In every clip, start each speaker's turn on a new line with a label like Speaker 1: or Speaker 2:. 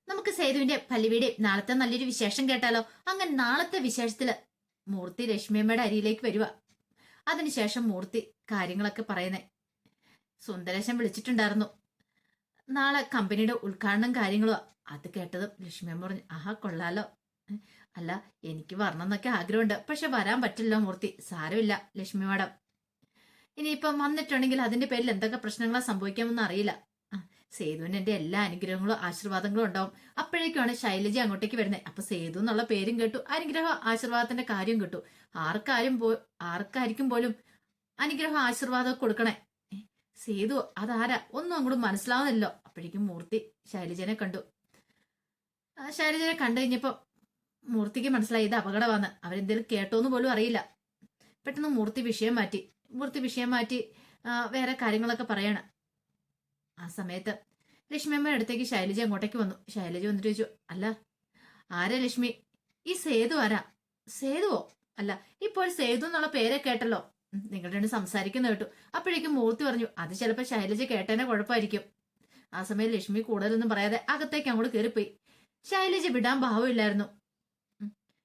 Speaker 1: നമുക്ക് സേതുവിന്റെ പല്ലുവിയുടെയും നാളത്തെ നല്ലൊരു വിശേഷം കേട്ടാലോ? അങ്ങനെ നാളത്തെ വിശേഷത്തില് മൂർത്തി ലക്ഷ്മിയമ്മയുടെ അരിയിലേക്ക് വരിക. അതിനുശേഷം മൂർത്തി കാര്യങ്ങളൊക്കെ പറയുന്നേ. സുന്ദരേശൻ വിളിച്ചിട്ടുണ്ടായിരുന്നു, നാളെ കമ്പനിയുടെ ഉദ്ഘാടനം കാര്യങ്ങളോ. അത് കേട്ടതും ലക്ഷ്മിയമ്മ പറഞ്ഞു, ആഹാ കൊള്ളാലോ. അല്ല, എനിക്ക് വരണം എന്നൊക്കെ ആഗ്രഹമുണ്ട്, പക്ഷെ വരാൻ പറ്റില്ല മൂർത്തി. സാരമില്ല ലക്ഷ്മി മാഡം, ഇനിയിപ്പം വന്നിട്ടുണ്ടെങ്കിൽ അതിന്റെ പേരിൽ എന്തൊക്കെ പ്രശ്നങ്ങളാ സംഭവിക്കാമെന്ന് അറിയില്ല. സേതുവിന് എന്റെ എല്ലാ അനുഗ്രഹങ്ങളും ആശീർവാദങ്ങളും ഉണ്ടാവും. അപ്പോഴേക്കാണ് ശൈലജ അങ്ങോട്ടേക്ക് വരുന്നത്. അപ്പൊ സേതു എന്നുള്ള പേരും കേട്ടു, അനുഗ്രഹ ആശീർവാദത്തിന്റെ കാര്യം കേട്ടു. ആർക്കായിരിക്കും പോലും അനുഗ്രഹം ആശീർവാദം കൊടുക്കണേ. സേതു അതാരാ ഒന്നും അങ്ങോട്ട് മനസ്സിലാവുന്നില്ലല്ലോ. അപ്പോഴേക്കും മൂർത്തി ശൈലജനെ കണ്ടു. ശൈലജനെ കണ്ടു കഴിഞ്ഞപ്പോ മൂർത്തിക്ക് മനസ്സിലായി ഇത് അപകടമാണ്. അവരെന്തേലും കേട്ടോന്ന് പോലും അറിയില്ല. പെട്ടെന്ന് മൂർത്തി വിഷയം മാറ്റി വേറെ കാര്യങ്ങളൊക്കെ പറയണം. ആ സമയത്ത് ലക്ഷ്മിയമ്മയുടെ അടുത്തേക്ക് ശൈലജ അങ്ങോട്ടേക്ക് വന്നു. ശൈലജ വന്നിട്ട് ചോദിച്ചു, അല്ല ആരാ ലക്ഷ്മി? ഈ സേതു ആരാ? സേതുവോ? അല്ല, ഇപ്പോൾ സേതു എന്നുള്ള പേരെ കേട്ടല്ലോ. നിങ്ങളുടെ രണ്ട് സംസാരിക്കുന്ന കേട്ടു. അപ്പോഴേക്കും മൂർത്തി പറഞ്ഞു, അത് ചിലപ്പോ ശൈലജ കേട്ടേനെ കുഴപ്പമായിരിക്കും. ആ സമയം ലക്ഷ്മി കൂടുതലൊന്നും പറയാതെ അകത്തേക്ക് അങ്ങോട്ട് കയറിപ്പോയി. ശൈലജ വിടാൻ ഭാവമില്ലായിരുന്നു.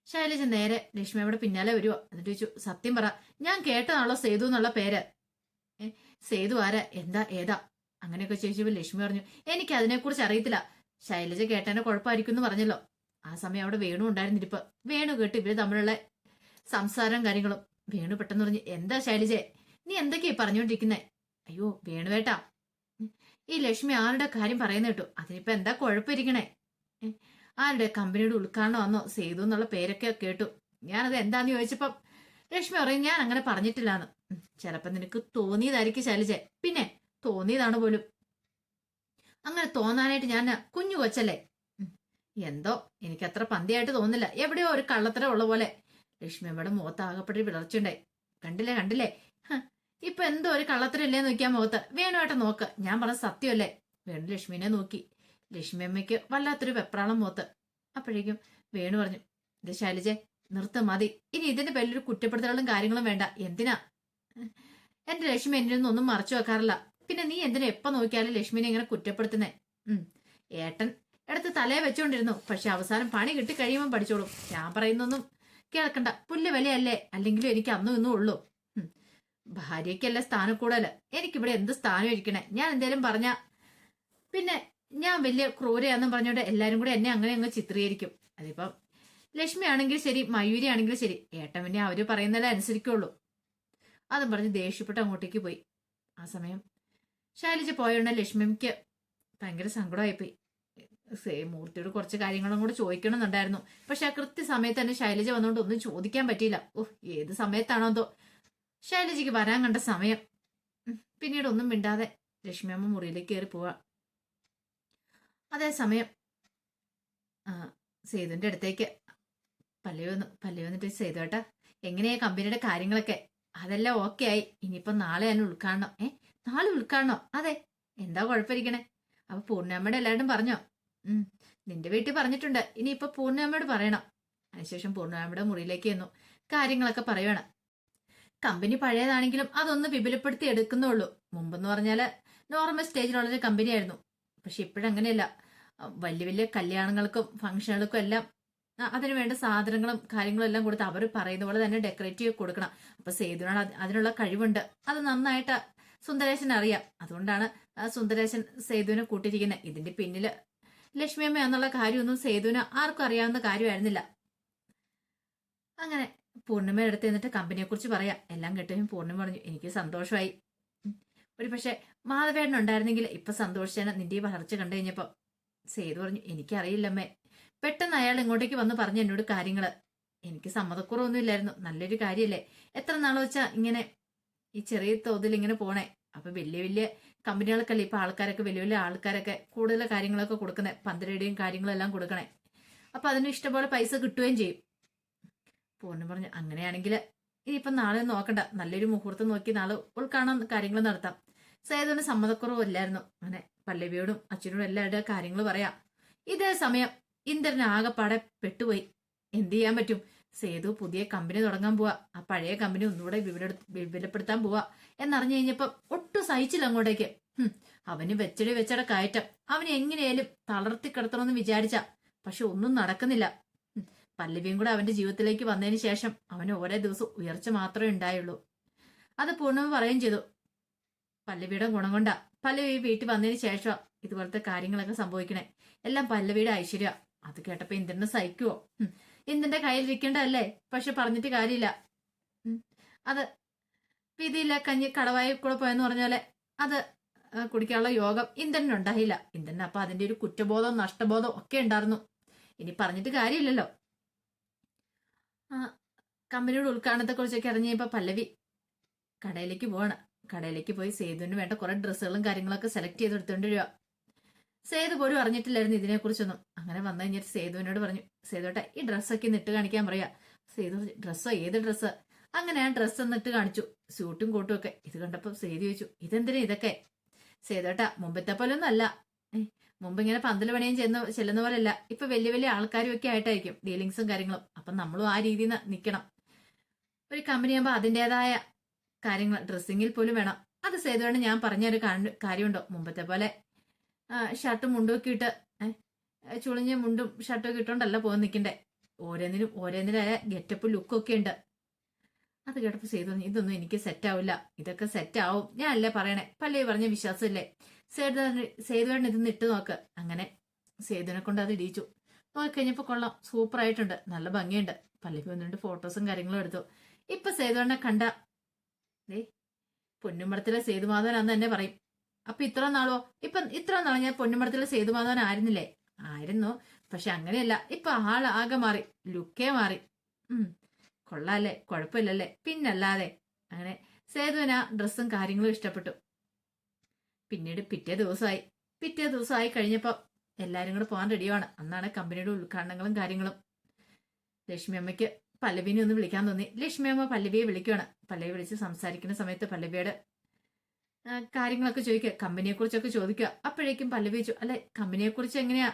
Speaker 1: ശൈലജ നേരെ ലക്ഷ്മിയുടെ പിന്നാലെ വരുവോ. എന്നിട്ട് ചോദിച്ചു, സത്യം പറ, ഞാൻ കേട്ടതാണല്ലോ സേതു എന്നുള്ള പേര്. സേതു ആരാ, എന്താ, ഏതാ? അങ്ങനെയൊക്കെ ചോദിച്ചപ്പോൾ ലക്ഷ്മി പറഞ്ഞു, എനിക്ക് അതിനെക്കുറിച്ച് അറിയത്തില്ല. ശൈലജ കേട്ടേനെ കുഴപ്പമായിരിക്കും എന്ന് പറഞ്ഞല്ലോ. ആ സമയം അവിടെ വേണു ഉണ്ടായിരുന്നിരിപ്പ്. വേണു കേട്ട് ഇവര് തമ്മിലുള്ള സംസാരം കാര്യങ്ങളും. വേണു പെട്ടെന്ന് പറഞ്ഞു, എന്താ ശൈലജ, നീ എന്തൊക്കെയാ പറഞ്ഞുകൊണ്ടിരിക്കുന്നേ? അയ്യോ വേണുവേട്ടാ, ഈ ലക്ഷ്മി ആരുടെ കാര്യം പറയുന്ന കേട്ടു. അതിനിപ്പോ എന്താ കുഴപ്പമിരിക്കണേ? ആരുടെ കമ്പനിയുടെ ഉദ്ഘാടനം വന്നോ? സേതു എന്നുള്ള പേരൊക്കെ കേട്ടു. ഞാനത് എന്താന്ന് ചോദിച്ചപ്പം ലക്ഷ്മി പറയും, ഞാൻ അങ്ങനെ പറഞ്ഞിട്ടില്ലാന്ന്. ചിലപ്പോ നിനക്ക് തോന്നിയതായിരിക്കും ശൈലജ. പിന്നെ തോന്നിയതാണ് പോലും. അങ്ങനെ തോന്നാനായിട്ട് ഞാൻ കുഞ്ഞു കൊച്ചല്ലേ? എന്തോ എനിക്കത്ര പന്തിയായിട്ട് തോന്നില്ല. എവിടെയോ ഒരു കള്ളത്തരം ഉള്ള പോലെ. ലക്ഷ്മിയമ്മയുടെ മുഖത്ത് ആകപ്പെട്ട് വിളർച്ചുണ്ടായി. കണ്ടില്ലേ ഇപ്പൊ എന്തോ ഒരു കള്ളത്തരം ഇല്ലേ നോക്കിയാ മുഖത്ത്. വേണുമായിട്ട് നോക്ക്, ഞാൻ പറഞ്ഞ സത്യമല്ലേ? വേണു ലക്ഷ്മിനെ നോക്കി. ലക്ഷ്മിയമ്മയ്ക്ക് വല്ലാത്തൊരു വെപ്രാളം മുഖത്ത്. അപ്പോഴേക്കും വേണു പറഞ്ഞു, ഇത് ശൈലജ നിർത്ത്, മതി. ഇനി ഇതിന്റെ പേരിലൊരു കുറ്റപ്പെടുത്തലുകളും കാര്യങ്ങളും വേണ്ട. എന്തിനാ? എന്റെ ലക്ഷ്മി എന്നിൽ ഒന്നും മറച്ചു വെക്കാറില്ല. പിന്നെ നീ എന്തിനാ എപ്പോ നോക്കിയാലും ലക്ഷ്മിനെ ഇങ്ങനെ കുറ്റപ്പെടുത്തുന്നേ? ഏട്ടൻ എടുത്ത് തലയെ വെച്ചോണ്ടിരുന്നു, പക്ഷെ അവസാനം പണി കിട്ടി കഴിയുമ്പോൾ പഠിച്ചോളും. ഞാൻ പറയുന്നൊന്നും കേൾക്കണ്ട. പുല്ല് വിലയല്ലേ? അല്ലെങ്കിലും എനിക്ക് അന്നും ഇന്നും ഉള്ളൂ. ഭാര്യയ്ക്കല്ല സ്ഥാനം കൂടുതൽ. എനിക്കിവിടെ എന്ത് സ്ഥാനം ഇരിക്കണേ? ഞാൻ എന്തേലും പറഞ്ഞ പിന്നെ ഞാൻ വലിയ ക്രൂരയാന്നും പറഞ്ഞോണ്ട് എല്ലാരും കൂടെ എന്നെ അങ്ങനെ അങ്ങ് ചിത്രീകരിക്കും. അതിപ്പം ലക്ഷ്മി ആണെങ്കിൽ ശരി, മയൂരി ആണെങ്കിലും ശരി, ഏട്ടൻ പിന്നെ അവര് പറയുന്നതല്ലേ അനുസരിക്കുള്ളൂ. അതും പറഞ്ഞ് ദേഷ്യപ്പെട്ട് അങ്ങോട്ടേക്ക് പോയി. ആ സമയം ശൈലജ പോയോണ്ട് ലക്ഷ്മിക്ക് ഭയങ്കര സങ്കടമായിപ്പോയി. മൂർത്തിയോട് കുറച്ച് കാര്യങ്ങളും കൂടെ ചോദിക്കണമെന്നുണ്ടായിരുന്നു. പക്ഷെ ആ കൃത്യസമയത്ത് തന്നെ ശൈലജ വന്നുകൊണ്ട് ഒന്നും ചോദിക്കാൻ പറ്റിയില്ല. ഏത് സമയത്താണോ എന്തോ ശൈലജയ്ക്ക് വരാൻ കണ്ട സമയം. പിന്നീട് ഒന്നും മിണ്ടാതെ ലക്ഷ്മിയമ്മ മുറിയിലേക്ക് കയറി പോവാ. അതേസമയം സേതുവിന്റെ അടുത്തേക്ക് പല്ലവി വന്നിട്ട്, സേതുവേട്ടാ എങ്ങനെയാ കമ്പനിയുടെ കാര്യങ്ങളൊക്കെ? അതെല്ലാം ഓക്കെ ആയി. ഇനിയിപ്പോ നാളെ തന്നെ ഉദ്ഘാടനം. നാളെ ഉദ്ഘാടനം? അതെ. എന്താ കുഴപ്പമിരിക്കണേ? അപ്പൊ പൂർണ്ണമ്മയുടെ എല്ലാവരും പറഞ്ഞോ? നിന്റെ വീട്ടിൽ പറഞ്ഞിട്ടുണ്ട്. ഇനിയിപ്പൊ പൂർണ്ണമ്മയോട് പറയണം. അതിനുശേഷം പൂർണ്ണമ്മയുടെ മുറിയിലേക്ക് ചെന്നു കാര്യങ്ങളൊക്കെ പറയണം. കമ്പനി പഴയതാണെങ്കിലും അതൊന്ന് വിപുലപ്പെടുത്തി എടുക്കുന്നുള്ളൂ. മുമ്പെന്ന് പറഞ്ഞാല് നോർമൽ സ്റ്റേജിലുള്ളൊരു കമ്പനിയായിരുന്നു. പക്ഷെ ഇപ്പോഴങ്ങനെയല്ല. വലിയ വലിയ കല്യാണങ്ങൾക്കും ഫംഗ്ഷനുകൾക്കും എല്ലാം അതിനു വേണ്ട സാധനങ്ങളും കാര്യങ്ങളും എല്ലാം കൊടുത്ത് അവർ പറയുന്ന പോലെ തന്നെ ഡെക്കറേറ്റ് ചെയ്ത് കൊടുക്കണം. അപ്പൊ സേതുവിനാണ് അതിനുള്ള കഴിവുണ്ട്. അത് നന്നായിട്ട് സുന്ദരേശൻ അറിയാം. അതുകൊണ്ടാണ് സുന്ദരേശൻ സേതുവിനെ കൂട്ടിയിരിക്കുന്നത്. ഇതിന്റെ പിന്നില് ലക്ഷ്മിയമ്മ എന്നുള്ള കാര്യമൊന്നും സേതുവിന് ആർക്കും അറിയാവുന്ന കാര്യമായിരുന്നില്ല. അങ്ങനെ പൂർണ്ണിമയുടെ അടുത്ത് എന്നിട്ട് കമ്പനിയെ കുറിച്ച് പറയാം. എല്ലാം കേട്ടും പൂർണ്ണിമ പറഞ്ഞു, എനിക്ക് സന്തോഷമായി. ഒരു പക്ഷെ മാധവേട്ടൻ ഉണ്ടായിരുന്നെങ്കിൽ ഇപ്പൊ സന്തോഷിച്ചാണ് നിന്റെ ഈ വളർച്ച കണ്ടു കഴിഞ്ഞപ്പോ. സേതു പറഞ്ഞു, എനിക്കറിയില്ലമ്മേ. പെട്ടെന്ന് അയാൾ ഇങ്ങോട്ടേക്ക് വന്ന് പറഞ്ഞു എന്നോട് കാര്യങ്ങള്. എനിക്ക് സമ്മതക്കുറവൊന്നും ഇല്ലായിരുന്നു. നല്ലൊരു കാര്യല്ലേ? എത്ര നാള് വെച്ചാ ഇങ്ങനെ ഈ ചെറിയ തോതിൽ ഇങ്ങനെ പോണേ. അപ്പൊ വലിയ വലിയ കമ്പനികൾക്കല്ലേ ഇപ്പൊ ആൾക്കാരൊക്കെ, വലിയ വലിയ ആൾക്കാരൊക്കെ കൂടുതൽ കാര്യങ്ങളൊക്കെ കൊടുക്കുന്നത്. പന്തരയുടെയും കാര്യങ്ങളെല്ലാം കൊടുക്കണേ. അപ്പൊ അതിന് ഇഷ്ടംപോലെ പൈസ കിട്ടുകയും ചെയ്യും. പൂർണ്ണം പറഞ്ഞു, അങ്ങനെയാണെങ്കിൽ ഇനിയിപ്പം നാളെ നോക്കണ്ട, നല്ലൊരു മുഹൂർത്തം നോക്കി നാളെ ഉൾക്കാണാൻ കാര്യങ്ങൾ നടത്താം. സേതുവിന് സമ്മതക്കുറവില്ലായിരുന്നു. അങ്ങനെ പല്ലവിയോടും അച്ഛനോടും എല്ലാവരുടെ കാര്യങ്ങൾ പറയാം. ഇതേ സമയം ഇന്ദ്രൻ ആകെപ്പാടെ പെട്ടുപോയി. എന്ത് ചെയ്യാൻ പറ്റും? സേതു പുതിയ കമ്പനി തുടങ്ങാൻ പോവാ. ആ പഴയ കമ്പനി ഒന്നുകൂടെ വിപുലപ്പെടുത്താൻ പോവാ എന്നറിഞ്ഞു കഴിഞ്ഞപ്പോ ഒട്ടും സഹിച്ചില്ല അങ്ങോട്ടേക്ക്. അവന് വെച്ചടി വെച്ചട കയറ്റം. അവന് എങ്ങനെയായാലും തളർത്തി കിടത്തണമെന്ന് വിചാരിച്ച, പക്ഷെ ഒന്നും നടക്കുന്നില്ല. പല്ലവിയും കൂടെ അവന്റെ ജീവിതത്തിലേക്ക് വന്നതിന് ശേഷം അവന് ഓരോ ദിവസം ഉയർച്ച മാത്രമേ ഉണ്ടായുള്ളൂ. അത് പൂർണ്ണമ പറയുകയും ചെയ്തു. പല്ലവിയുടെ ഗുണം കൊണ്ടാ പല്ലവി വീട്ടിൽ വന്നതിന് ശേഷം ഇതുപോലത്തെ കാര്യങ്ങളൊക്കെ സംഭവിക്കണേ. എല്ലാം പല്ലവിയുടെ ഐശ്വര്യ. അത് കേട്ടപ്പോ ഇന്ദ്രനെ സഹിക്കുവോ? ഇന്ദ്രന്റെ കയ്യിലിരിക്കേണ്ടതല്ലേ, പക്ഷെ പറഞ്ഞിട്ട് കാര്യമില്ല. അത് വിധിയില്ല, കഞ്ഞി കടവായി കൂടെ പോയെന്ന് പറഞ്ഞ പോലെ അത് കുടിക്കാനുള്ള യോഗം ഇന്ദ്രനുണ്ടായില്ല. ഇന്ദ്രന് അപ്പൊ അതിന്റെ ഒരു കുറ്റബോധവും നഷ്ടബോധവും ഒക്കെ ഉണ്ടായിരുന്നു. ഇനി പറഞ്ഞിട്ട് കാര്യമില്ലല്ലോ. കമ്പനിയുടെ ഉദ്ഘാടനത്തെ കുറിച്ചൊക്കെ അറിഞ്ഞപ്പോ പല്ലവി കടയിലേക്ക് പോവാണ്. കടയിലേക്ക് പോയി സേതുവിന് വേണ്ട കുറെ ഡ്രസ്സുകളും കാര്യങ്ങളൊക്കെ സെലക്ട് ചെയ്തെടുത്തോണ്ട് വരിക. സേതു പോലും അറിഞ്ഞിട്ടില്ലായിരുന്നു ഇതിനെക്കുറിച്ചൊന്നും. അങ്ങനെ വന്നു കഴിഞ്ഞിട്ട് സേതുവിനോട് പറഞ്ഞു, സേതുട്ടെ ഈ ഡ്രസ്സൊക്കെ ഇട്ട് കാണിക്കാൻ പറയാ. സേതു ഡ്രസ്സോ, ഏത് ഡ്രസ്സ്? അങ്ങനെ ആ ഡ്രസ്സ് എന്നിട്ട് കാണിച്ചു, സ്യൂട്ടും കോട്ടും ഒക്കെ. ഇത് കണ്ടപ്പോ സേതു ചോദിച്ചു, ഇതെന്തിനാ ഇതൊക്കെ? സേതുട്ട മുമ്പത്തെ പോലെ ഒന്നും അല്ല. മുമ്പ് ഇങ്ങനെ പന്തൽ പണിയും ചെല്ലുന്ന പോലെയല്ല. ഇപ്പൊ വലിയ വലിയ ആൾക്കാരും ഒക്കെ ആയിട്ടായിരിക്കും ഡീലിങ്സും കാര്യങ്ങളും. അപ്പൊ നമ്മളും ആ രീതിയിൽ നിൽക്കണം. ഒരു കമ്പനി ആകുമ്പോൾ അതിൻ്റെതായ കാര്യങ്ങൾ ഡ്രസ്സിങ്ങിൽ പോലും വേണം. അത് സേതുവാണ് ഞാൻ പറഞ്ഞൊരു കാര്യമുണ്ടോ? മുമ്പത്തെ പോലെ ഷർട്ടും മുണ്ടും ഒക്കെ ഇട്ട് ചുളിഞ്ഞ മുണ്ടും ഷർട്ടും ഒക്കെ ഇട്ടോണ്ടല്ല പോകാൻ നിൽക്കണ്ടേ. ഓരോന്നിനായ ഗെറ്റപ്പ് ലുക്കും ഒക്കെ ഉണ്ട്. അത് കേട്ടപ്പോ സേതു, ഇതൊന്നും എനിക്ക് സെറ്റ് ആവില്ല. ഇതൊക്കെ സെറ്റ് ആവും, ഞാൻ അല്ലേ പറയണേ. പല്ലവി പറഞ്ഞ വിശ്വാസമില്ലേ? സേതുവേട്ടൻ ഇതൊന്ന് ഇട്ട് നോക്ക്. അങ്ങനെ സേതുവിനെ കൊണ്ട് അത് ഇടിയിച്ചു. നോക്കിക്കഴിഞ്ഞപ്പോ കൊള്ളാം, സൂപ്പർ ആയിട്ടുണ്ട്, നല്ല ഭംഗിയുണ്ട്. പല്ലവി വന്നിട്ട് ഫോട്ടോസും കാര്യങ്ങളും എടുത്തു. ഇപ്പൊ സേതുവേട്ടനെ കണ്ട പൊന്നുമടത്തിലെ സേതുമാധവനാന്ന് തന്നെ പറയും. അപ്പൊ ഇത്ര നാളോ ഞാൻ പൊന്നുമടത്തിലെ സേതുമാധവൻ ആയിരുന്നില്ലേ? ആയിരുന്നു, പക്ഷെ അങ്ങനെയല്ല. ഇപ്പൊ ആളാകെ മാറി, ലുക്കേ മാറി. കൊള്ളാല്ലേ, കുഴപ്പമില്ലല്ലേ? പിന്നല്ലാതെ. അങ്ങനെ സേതുവിന് ആ ഡ്രസ്സും കാര്യങ്ങളും ഇഷ്ടപ്പെട്ടു. പിന്നീട് പിറ്റേ ദിവസമായി കഴിഞ്ഞപ്പോ എല്ലാരും കൂടെ പോകാൻ റെഡിയാണ്. അന്നാണ് കമ്പനിയുടെ ഉദ്ഘാടനങ്ങളും കാര്യങ്ങളും. ലക്ഷ്മി അമ്മയ്ക്ക് പല്ലവിനെ ഒന്ന് വിളിക്കാൻ തോന്നി. ലക്ഷ്മി അമ്മ പല്ലവിയെ വിളിക്കുകയാണ്. പല്ലവി വിളിച്ച് സംസാരിക്കുന്ന സമയത്ത് പല്ലവിയുടെ കാര്യങ്ങളൊക്കെ ചോദിക്കുക, കമ്പനിയെ കുറിച്ചൊക്കെ ചോദിക്കുക. അപ്പോഴേക്കും പല്ലവി ചോദിച്ചു, അല്ലെ കമ്പനിയെ കുറിച്ച് എങ്ങനെയാ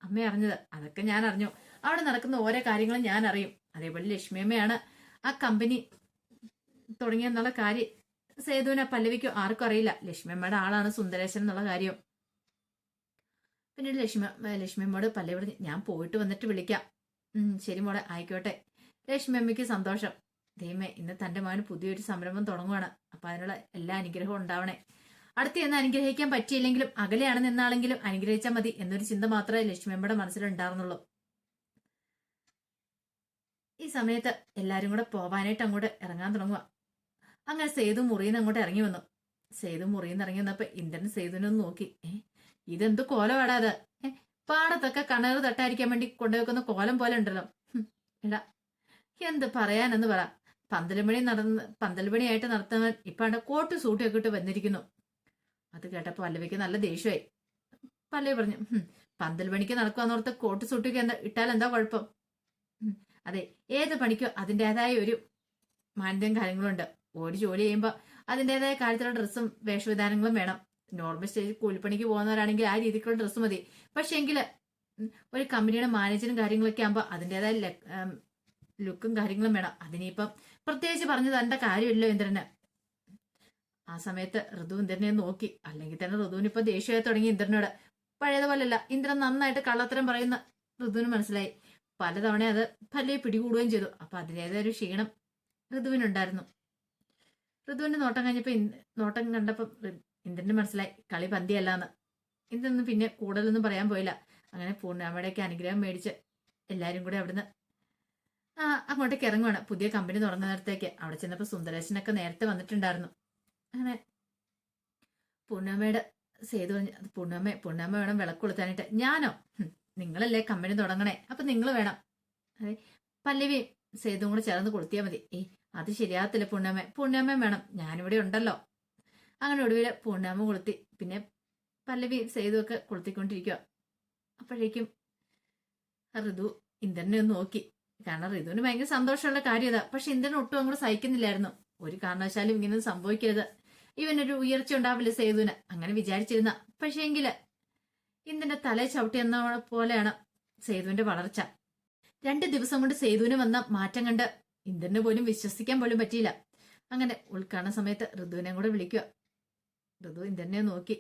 Speaker 1: അമ്മ അറിഞ്ഞത്? അതൊക്കെ ഞാൻ അറിഞ്ഞു. അവിടെ നടക്കുന്ന ഓരോ കാര്യങ്ങളും ഞാൻ അറിയും. അതേപോലെ ലക്ഷ്മി അമ്മയാണ് ആ കമ്പനി തുടങ്ങിയെന്നുള്ള കാര്യം സേതുവിനെ പല്ലവിക്കോ ആർക്കും അറിയില്ല. ലക്ഷ്മി അമ്മയുടെ ആളാണ് സുന്ദരേശൻ എന്നുള്ള കാര്യം. പിന്നീട് ലക്ഷ്മി അമ്മയോട് പല്ലവി പറഞ്ഞു, ഞാൻ പോയിട്ട് വന്നിട്ട് വിളിക്കാം. ശരി മോളെ, ആയിക്കോട്ടെ. ലക്ഷ്മി അമ്മയ്ക്ക് സന്തോഷം. ദൈവമേ, ഇന്ന് തന്റെ മകന് പുതിയൊരു സംരംഭം തുടങ്ങുവാണ്. അപ്പൊ അതിനുള്ള എല്ലാ അനുഗ്രഹവും ഉണ്ടാവണേ. അടുത്ത് എന്ന് അനുഗ്രഹിക്കാൻ പറ്റിയില്ലെങ്കിലും അകലെയാണ് നിന്നാണെങ്കിലും അനുഗ്രഹിച്ചാൽ മതി എന്നൊരു ചിന്ത മാത്രമേ ലക്ഷ്മി അമ്മയുടെ മനസ്സിലുണ്ടായിരുന്നുള്ളൂ. ഈ സമയത്ത് എല്ലാരും കൂടെ പോവാനായിട്ട് അങ്ങോട്ട് ഇറങ്ങാൻ തുടങ്ങുക. അങ്ങനെ സേതു മുറിയിൽ അങ്ങോട്ട് ഇറങ്ങി വന്നു. സേതു മുറിയിൽ നിന്ന് ഇറങ്ങി വന്നപ്പോ ഇന്ദ്രൻ സേതുവിനൊന്ന് നോക്കി. ഇതെന്ത് കോലമാടാ? പാടത്തൊക്കെ കണറ് തട്ടായിരിക്കാൻ വേണ്ടി കൊണ്ടുവെക്കുന്ന കോലം പോലെ ഉണ്ടല്ലോ. എടാ, എന്ത് പറയാനെന്ന് പറ. പന്തലുപണിയായിട്ട് നടത്തുന്നവൻ ഇപ്പാണ്ട് കോട്ട് സൂട്ടിയൊക്കെ ഇട്ട് വന്നിരിക്കുന്നു. അത് കേട്ടപ്പോ പല്ലവിക്ക് നല്ല ദേഷ്യമായി. പല്ലവി പറഞ്ഞു, പന്തൽ പണിക്ക് നടക്കുവാന്നോർത്ത് കോട്ട് സൂട്ടിയൊക്കെ ഇട്ടാൽ എന്താ കുഴപ്പം? അതെ, ഏത് പണിക്കോ അതിൻ്റെതായ ഒരു മാന്യതയും കാര്യങ്ങളുണ്ട്. ഒരു ജോലി ചെയ്യുമ്പോൾ അതിൻ്റെതായ കാര്യത്തിലുള്ള ഡ്രസ്സും വേഷവിധാനങ്ങളും വേണം. നോർമൽ സ്റ്റേജ് കൂലിപ്പണിക്ക് പോകുന്നവരാണെങ്കിൽ ആ രീതിക്കുള്ള ഡ്രസ്സ് മതി. പക്ഷെ എങ്കിൽ ഒരു കമ്പനിയുടെ മാനേജറും കാര്യങ്ങളൊക്കെ ആകുമ്പോൾ അതിൻ്റെതായ ലുക്കും കാര്യങ്ങളും വേണം. അതിനിപ്പം പ്രത്യേകിച്ച് പറഞ്ഞു തരേണ്ട കാര്യമില്ലല്ലോ ഇന്ദ്രന്. ആ സമയത്ത് ഋതു ഇന്ദ്രനെ നോക്കി. അല്ലെങ്കിൽ തന്നെ ഋതുവിന് ഇപ്പൊ ദേഷ്യമായി തുടങ്ങി ഇന്ദ്രനോട്. പഴയതുപോലല്ല, ഇന്ദ്രൻ നന്നായിട്ട് കള്ളത്തരം പറയുന്ന ഋതുവിന് മനസ്സിലായി. പലതവണ അത് പല്ലവി പിടികൂടുകയും ചെയ്തു. അപ്പൊ അതിൻ്റെതായ ഒരു ക്ഷീണം ഋതുവിനുണ്ടായിരുന്നു. ഋതുവിന്റെ നോട്ടം കണ്ടപ്പം ഇന്ദ്രന് മനസ്സിലായി കളി പന്തിയല്ലാന്ന്. ഇന്ദ്രനൊന്നും പിന്നെ കൂടുതലൊന്നും പറയാൻ പോയില്ല. അങ്ങനെ പൂർണ്ണാമയുടെയൊക്കെ അനുഗ്രഹം മേടിച്ച് എല്ലാരും കൂടെ അവിടുന്ന് അങ്ങോട്ടേക്ക് ഇറങ്ങുവാണ് പുതിയ കമ്പനി തുടങ്ങുന്നിടത്തേക്ക്. അവിടെ ചെന്നപ്പോ സുന്ദരേശനൊക്കെ നേരത്തെ വന്നിട്ടുണ്ടായിരുന്നു. അങ്ങനെ പൂർണ്ണാമയുടെ സേതു പറഞ്ഞു, പൂർണ്ണാമ വേണം വിളക്ക് കൊളുത്താനായിട്ട്. ഞാനോ? നിങ്ങളല്ലേ കമ്പനി തുടങ്ങണേ, അപ്പൊ നിങ്ങൾ വേണം. അതെ, പല്ലവി സേതുവും കൂടെ ചേർന്ന് കൊളുത്തിയാൽ മതി. അത് ശരിയാകത്തില്ല പൂർണ്ണാമ വേണം, ഞാനിവിടെ ഉണ്ടല്ലോ. അങ്ങനെ ഒടുവിൽ പൂർണ്ണാമ കൊളുത്തി. പിന്നെ പല്ലവി സേതു ഒക്കെ കൊളുത്തിക്കൊണ്ടിരിക്കുക. അപ്പോഴേക്കും ഋതു ഇന്ദ്രനെ ഒന്ന് നോക്കി. കാരണം ഋതുവിന് ഭയങ്കര സന്തോഷമുള്ള കാര്യം ഇതാ. പക്ഷെ ഇന്ദ്രൻ ഒട്ടും അങ്ങോട്ട് സഹിക്കുന്നില്ലായിരുന്നു. ഒരു കാരണവശാലും ഇങ്ങനെ സംഭവിക്കരുത്, ഇവനൊരു ഉയർച്ച ഉണ്ടാവില്ല സേതുവിന്, അങ്ങനെ വിചാരിച്ചിരുന്ന. പക്ഷേ എങ്കില് ഇന്ദ്രന്റെ തലയെ ചവിട്ടി എന്ന പോലെയാണ് സേതുവിന്റെ വളർച്ച. 2 ദിവസം കൊണ്ട് സേതുവിന് വന്ന മാറ്റം കണ്ട് ഇന്ദ്രന് പോലും വിശ്വസിക്കാൻ പോലും പറ്റിയില്ല. അങ്ങനെ ഉദ്ഘാടന സമയത്ത് ഋതുവിനെ കൂടെ വിളിക്കുക. ഋതു ഇന്ദ്രനെ നോക്കി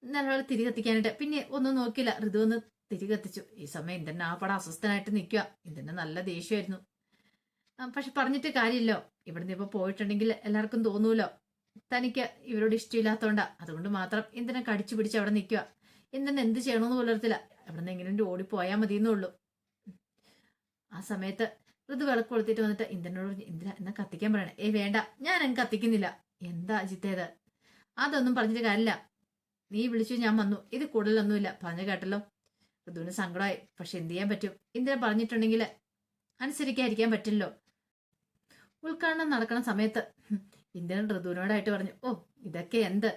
Speaker 1: നല്ലപോലെ തിരി കത്തിക്കാനായിട്ട്. പിന്നെ ഒന്നും നോക്കില്ല, ഋതു ഒന്ന് തിരി കത്തിച്ചു. ഈ സമയം ഇന്ദ്രൻ ആ പടം അസ്വസ്ഥനായിട്ട് നിൽക്കുക. ഇന്ദ്രന് നല്ല ദേഷ്യമായിരുന്നു. പക്ഷെ പറഞ്ഞിട്ട് കാര്യമില്ലോ, ഇവിടുന്ന് ഇപ്പൊ പോയിട്ടുണ്ടെങ്കിൽ എല്ലാവർക്കും തോന്നൂലോ തനിക്ക് ഇവരോട് ഇഷ്ടമില്ലാത്തോണ്ടാ. അതുകൊണ്ട് മാത്രം ഇന്ദ്രനെ കടിച്ചു പിടിച്ച് അവിടെ നിൽക്കുക. ഇന്ദ്രൻ എന്ത് ചെയ്യണമെന്ന് പുലർത്തില്ല. അവിടെ നിന്ന് എങ്ങനെയും ഓടിപ്പോയാൽ മതിയെന്നുള്ളൂ. ആ സമയത്ത് ഋതു വിളക്ക് കൊടുത്തിട്ട് വന്നിട്ട് ഇന്ദ്രനോട് പറഞ്ഞു, ഇന്ദ്ര എന്നാ കത്തിക്കാൻ പറയണേ. വേണ്ട, ഞാൻ അങ്ങ് കത്തിക്കുന്നില്ല. എന്താ അജിത്തേത്? അതൊന്നും പറഞ്ഞിട്ട് കാര്യമില്ല, നീ വിളിച്ചു, ഞാൻ വന്നു, ഇത് കൂടുതലൊന്നുമില്ല. പറഞ്ഞു കേട്ടല്ലോ. ഋതുവിന് സങ്കടമായി. പക്ഷെ എന്ത് ചെയ്യാൻ പറ്റും, ഇന്ദ്രൻ പറഞ്ഞിട്ടുണ്ടെങ്കിൽ അനുസരിക്കാതിരിക്കാൻ പറ്റില്ലല്ലോ. ഉദ്ഘാടനം നടക്കുന്ന സമയത്ത് ഇന്ദ്രൻ ഋതുവിനോടായിട്ട് പറഞ്ഞു, ഇതൊക്കെ എന്ത്,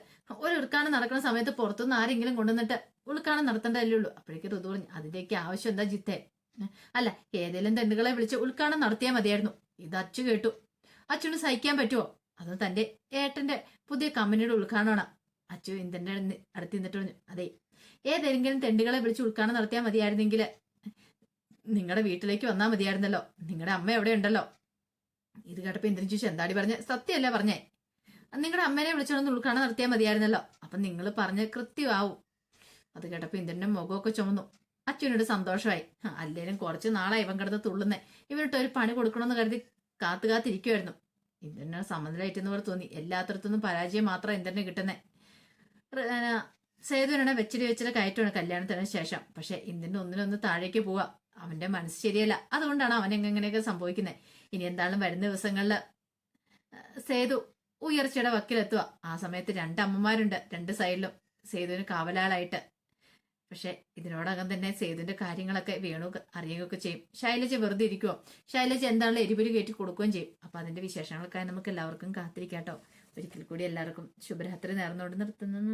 Speaker 1: ഒരു ഉദ്ഘാടനം നടക്കുന്ന സമയത്ത് പുറത്തുനിന്ന് ആരെങ്കിലും കൊണ്ടുവന്നിട്ട് ഉദ്ഘാടനം നടത്തേണ്ടതല്ലേ ഉള്ളൂ. അപ്പോഴേക്ക് ഋതു പറഞ്ഞു, അതിന്റെയൊക്കെ ആവശ്യം എന്താ ജിത്തേ? അല്ല, ഏതെങ്കിലും തെണ്ടുകളെ വിളിച്ച് ഉദ്ഘാടനം നടത്തിയാൽ മതിയായിരുന്നു. ഇത് അച്ചു കേട്ടു. അച്ഛന് സഹിക്കാൻ പറ്റുമോ? അത് തന്റെ ഏട്ടന്റെ പുതിയ കമ്പനിയുടെ ഉദ്ഘാടനമാണ്. അച്ചു ഇന്ദ്രന്റെ അടുത്ത് നിന്നിട്ട് പറഞ്ഞു, അതെ, ഏതെങ്കിലും തെണ്ടുകളെ വിളിച്ച് ഉദ്ഘാടനം നടത്തിയാൽ മതിയായിരുന്നെങ്കിൽ നിങ്ങളുടെ വീട്ടിലേക്ക് വന്നാൽ മതിയായിരുന്നല്ലോ. നിങ്ങളുടെ അമ്മ എവിടെ ഉണ്ടല്ലോ. ഇത് കേട്ടപ്പോ ഇന്ദ്രൻ ചോദിച്ചു, എന്താടി പറഞ്ഞ? സത്യമല്ല പറഞ്ഞേ. നിങ്ങളുടെ അമ്മേനെ വിളിച്ചോണ്ട് ഉദ്ഘാടനം നടത്തിയാൽ മതിയായിരുന്നല്ലോ. അപ്പൊ നിങ്ങൾ പറഞ്ഞ കൃത്യമാവും. അത് കേട്ടപ്പോ ഇന്ദ്രന്റെ മുഖമൊക്കെ ചുമന്നു. അച്ഛനോട് സന്തോഷമായി. അല്ലേലും കുറച്ച് നാളായി ഇവൻ കിടന്ന് തുള്ളുന്നേ. ഇവനിട്ട് ഒരു പണി കൊടുക്കണമെന്ന് കരുതി കാത്തുകാത്തിരിക്കുമായിരുന്നു. ഇന്ദ്രനെ സമ്മതമായിട്ടെന്ന് പോലെ തോന്നി. എല്ലാത്തരത്തൊന്നും പരാജയം മാത്രം ഇന്ദ്രന് കിട്ടുന്നേ. സേതുവിനാണ് വെച്ചിട്ട് കയറ്റമാണ് കല്യാണത്തിന് ശേഷം. പക്ഷെ ഇന്ദ്രന്റെ ഒന്നിനൊന്ന് താഴേക്ക് പോവാ. അവന്റെ മനസ്സ് ശരിയല്ല. അതുകൊണ്ടാണ് അവൻ എങ്ങനെയൊക്കെ സംഭവിക്കുന്നത്. ഇനി എന്തായാലും വരുന്ന ദിവസങ്ങളില് സേതു ഉയർച്ചയുടെ വക്കിലെത്തുക. ആ സമയത്ത് രണ്ടമ്മമാരുണ്ട് രണ്ട് സൈഡിലും സേതുവിന് കാവലാളായിട്ട്. പക്ഷെ ഇതിനോടകം തന്നെ സേതുവിന്റെ കാര്യങ്ങളൊക്കെ വേണു അറിയുകയൊക്കെ ചെയ്യും. ശൈലജ വെറുതെ ഇരിക്കുവോ? ശൈലജ എന്താണല്ലോ എരിപൊരി കയറ്റി കൊടുക്കുകയും ചെയ്യും. അപ്പൊ അതിന്റെ വിശേഷങ്ങൾക്കായി നമുക്ക് എല്ലാവർക്കും കാത്തിരിക്കാട്ടോ. ഒരിക്കൽ കൂടി എല്ലാവർക്കും ശുഭരാത്രി നേർന്നുകൊണ്ട് നിർത്തുന്നു.